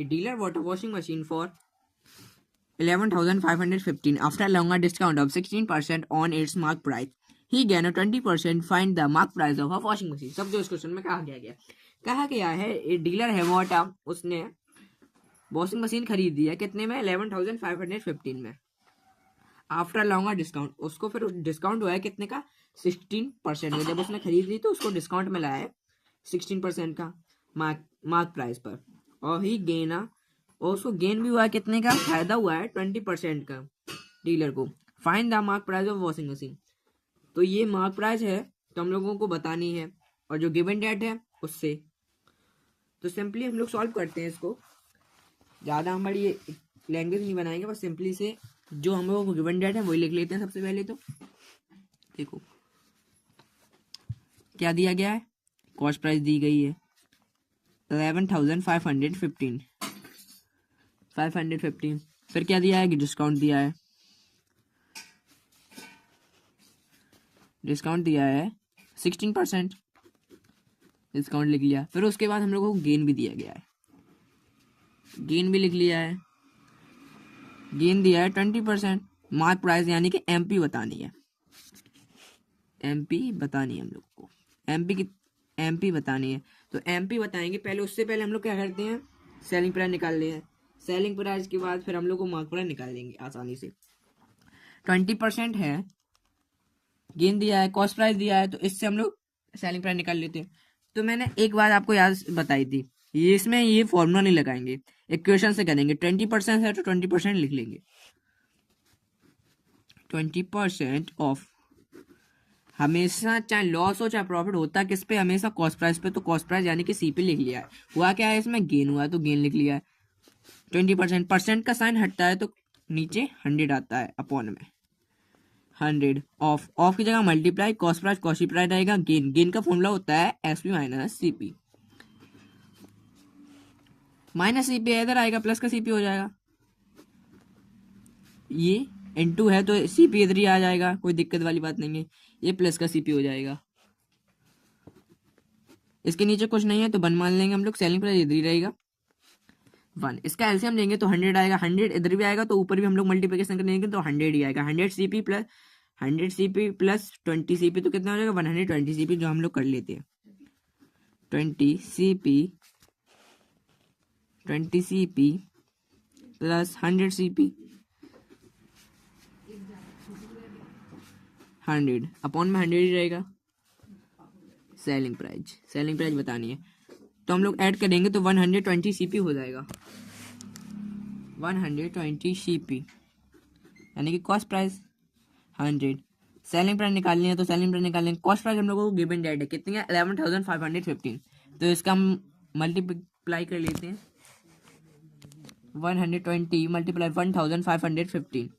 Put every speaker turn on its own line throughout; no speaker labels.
A dealer bought a washing machine for 11,515 after a longer discount of 16% on its mark price. He gained a 20% find the mark price of a washing machine. सब जो इस question में कहा गया है a dealer है वोटा, उसने washing machine खरीदी है कितने में 11,515 में आफ्टर लॉन्गर डिस्काउंट, उसको फिर डिस्काउंट हुआ है कितने का 16% में। जब उसने खरीदी तो उसको डिस्काउंट मिला है 16% का मार्क प्राइस पर, और ही गेना, और उसको गेन भी हुआ है कितने का, फायदा हुआ है 20% का डीलर को। Find the mark price of washing machine, तो ये मार्क प्राइस है तो हम लोगों को बतानी है, और जो गिवन डेट है उससे। तो सिंपली हम लोग सॉल्व करते हैं इसको, ज़्यादा हमारी ये लैंग्वेज नहीं बनाएंगे, बस सिंपली से जो हम लोगों को गिवन डेट है वही लिख लेते हैं। सबसे पहले तो देखो क्या दिया गया है, कॉस्ट प्राइस दी गई है 11,515, फिर क्या दिया है कि डिस्काउंट दिया है, डिस्काउंट दिया है 16%, डिस्काउंट लिख लिया। फिर उसके बाद हम लोगों को गेन भी दिया गया है, गेन भी लिख लिया है, गेन दिया है 20%। मार्क प्राइस यानी कि एमपी बतानी है, एमपी बतानी है हम लोग को, एमपी बतानी है। तो एमपी बताएंगे पहले, उससे पहले हम लोग क्या करते हैं, सेलिंग प्राइस निकाल लेते हैं। सेलिंग प्राइस के बाद फिर हम लोग को मार्क प्राइस निकाल देंगे आसानी से। 20% है, गेन दिया है, कॉस्ट प्राइस दिया है, तो इससे हम लोग सेलिंग प्राइस निकाल लेते हैं। तो मैंने एक बात आपको याद बताई थी, ये इसमें ये फॉर्मूला नहीं लगाएंगे, इक्वेशन से करेंगे। 20% है तो 20% लिख लेंगे, 20% ऑफ, हमेशा चाहे लॉस हो चाहे प्रॉफिट होता किस पे, हमेशा कॉस्ट प्राइस पे। तो कॉस्ट प्राइस यानी कि सी पे लिख लिया है। हुआ क्या है इसमें, गेन हुआ है तो गेन लिख लिया है। 20%, परसेंट का साइन हटता है तो नीचे 100 आता है, अपॉन में 100 ऑफ की जगह मल्टीप्लाई, कॉस्ट प्राइस रहेगा, गेन का फॉर्मूला होता है SP minus CP. Minus CP इधर आएगा, प्लस का सीपी हो जाएगा, ये इनटू है तो सीपी इधर ही आ जाएगा, कोई दिक्कत वाली बात नहीं है। ये प्लस का सीपी हो जाएगा, इसके नीचे कुछ नहीं है तो 1 मान लेंगे हम लोग। सेलिंग प्राइस इधर ही रहेगा 1, इसका एलसीएम लेंगे तो 100 आएगा, 100 इधर भी आएगा तो ऊपर भी हम लोग मल्टीप्लिकेशन करेंगे तो 100 ही आएगा। 100 सीपी प्लस 20 सीपी तो कितना हो जाएगा 120 सीपी, जो हम लोग कर लेते हैं 20 सीपी प्लस 100 सीपी 100 अपॉन में 100 ही रहेगा। सेलिंग प्राइस बतानी है तो हम लोग ऐड करेंगे तो 120 सीपी हो जाएगा, 120 सीपी यानी कि कॉस्ट प्राइस 100। सेलिंग प्राइस निकालनी है तो सेलिंग प्राइस निकालेंगे। कॉस्ट प्राइस हम लोगों को गिवन डेट है कितनी है 11,515, तो इसका हम मल्टीप्लाई कर लेते हैं। 120 मल्टीप्लाई 1,515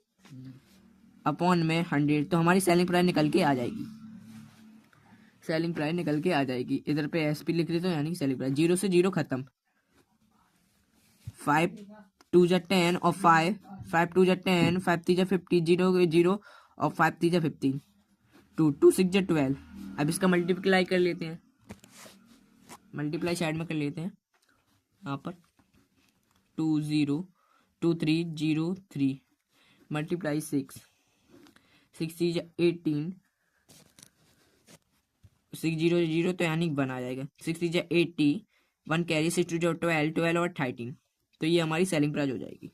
अपॉन में 100, तो हमारी सेलिंग प्राइस निकल के आ जाएगी। इधर पे एसपी लिख देते हो यानी सेलिंग प्राइस, 0 से 0 खत्म, 5 2 जा 10 और 5 2 जा 10, 5 3 जा 50, 0 और 5 3 जा 15, 2 6 जा 12। अब इसका मल्टीप्लाई कर लेते हैं, मल्टीप्लाई साइड में कर लेते हैं यहाँ पर 2 0 2 3 0 3 मल्टीप्लाई 6 3 जा 18, 6 0 0 तो यानी 1 आ जाएगा, 6 3 जा 80, 1 कैरी, 6 2 जा 12 और 13, तो ये हमारी सेलिंग प्राइस हो जाएगी।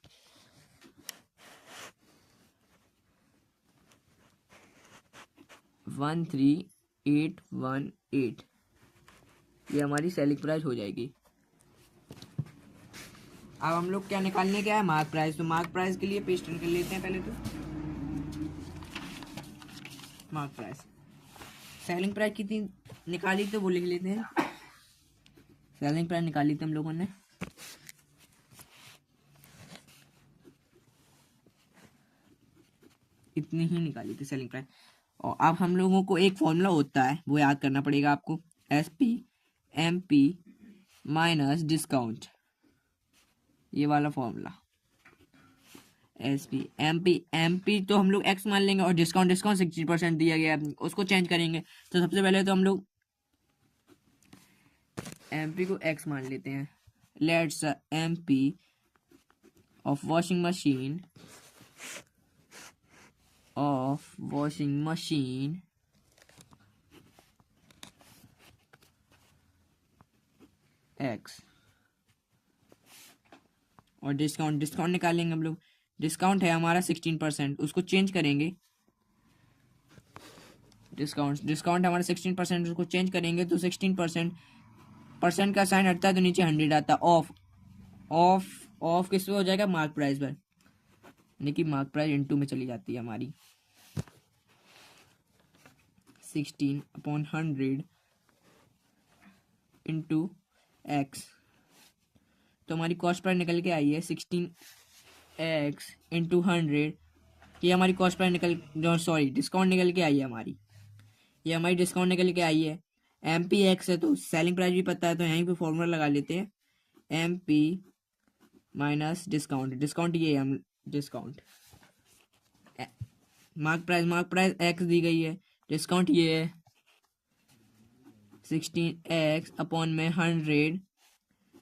वन 13818, ये हमारी सेलिंग प्राइस हो जाएगी। अब हम लोग क्या निकालने क्या है, मार्क प्राइस। तो मार्क प्राइस के लिए पेस्ट कर लेते हैं पहले तो मार्क प्राइस। सेलिंग प्राइस कितनी निकाली तो वो लिख लेते हैं, सेलिंग प्राइस निकाली थी हम लोगों ने, इतनी ही निकाली थी सेलिंग प्राइस। और अब हम लोगों को एक फॉर्मूला होता है वो याद करना पड़ेगा आपको, एसपी एमपी माइनस डिस्काउंट, ये वाला फॉर्मूला। एसपी एमपी तो हम लोग एक्स मान लेंगे, और डिस्काउंट 60% दिया गया है उसको चेंज करेंगे। तो सबसे पहले तो हम लोग एमपी को एक्स मान लेते हैं, let's MP of washing machine X और डिस्काउंट निकालेंगे हम लोग। डिस्काउंट है हमारा 16%, उसको चेंज करेंगे। डिस्काउंट हमारा 16%, उसको चेंज करेंगे तो 16% का साइन हटता है तो नीचे 100 आता है। ऑफ किस पे हो जाएगा? मार्क प्राइस पर, यानी कि मार्क प्राइस इंटू में चली जाती है हमारी। 16/100 इंटू X, तो हमारी कॉस्ट प्राइस निकल के आई है 16X इंटू 100। ये हमारी कॉस्ट प्राइस डिस्काउंट निकल के आई है हमारी। ये हमारी डिस्काउंट निकल के आई है। MPX है तो सेलिंग प्राइस भी पता है, तो यहीं पे फॉर्मूला लगा लेते हैं। MP माइनस डिस्काउंट ये है, हम डिस्काउंट मार्क प्राइस X दी गई है, डिस्काउंट ये है 16X/100।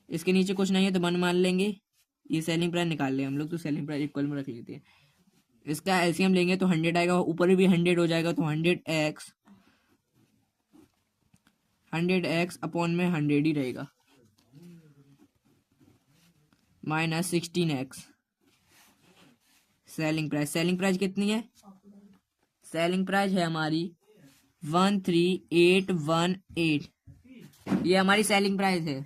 इसके नीचे कुछ नहीं है तो 1 मान लेंगे। ये सेलिंग प्राइस निकाल ले हम लोग, तो सेलिंग प्राइस इक्वल में रख लेते हैं। इसका एलसीएम लेंगे तो 100 आएगा, ऊपर भी 100 हो जाएगा, तो 100X/100 ही रहेगा, माइनस 16X। सेलिंग प्राइस कितनी है? सेलिंग प्राइस है हमारी 13818। ये हमारी सेलिंग प्राइस है।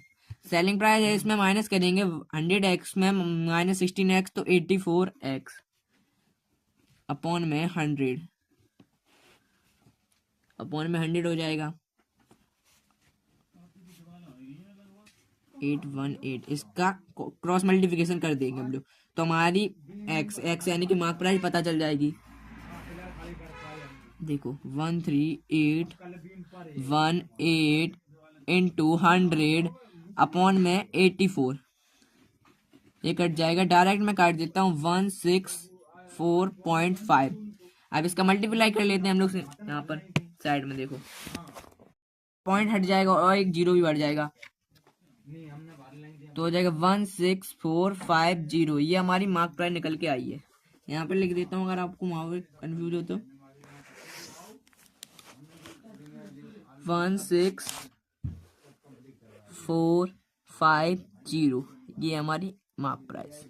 इसमें माइनस करेंगे 100X में माइनस 16X तो 84X अपॉन में 100 हो जाएगा 818। इसका क्रॉस मल्टीप्लिकेशन कर देंगे हम लोग तो हमारी x यानी कि मार्क प्राइस पता चल जाएगी। देखो 13818 इंटू 100 अपॉन में 84, ये कट जाएगा। डायरेक्ट मैं काट देता हूँ 164.5। अब इसका मल्टीप्लाई कर लेते हैं हम लोग यहाँ पर साइड में। देखो पॉइंट हट जाएगा और एक जीरो भी बढ़ जाएगा, तो हो जाएगा 16450। ये हमारी मार्क प्राइस निकल के आई है। यहाँ पर लिख देता हूँ अगर आपको वहां पर कंफ्यूज हो तो 16450, ये हमारी मार्क प्राइस।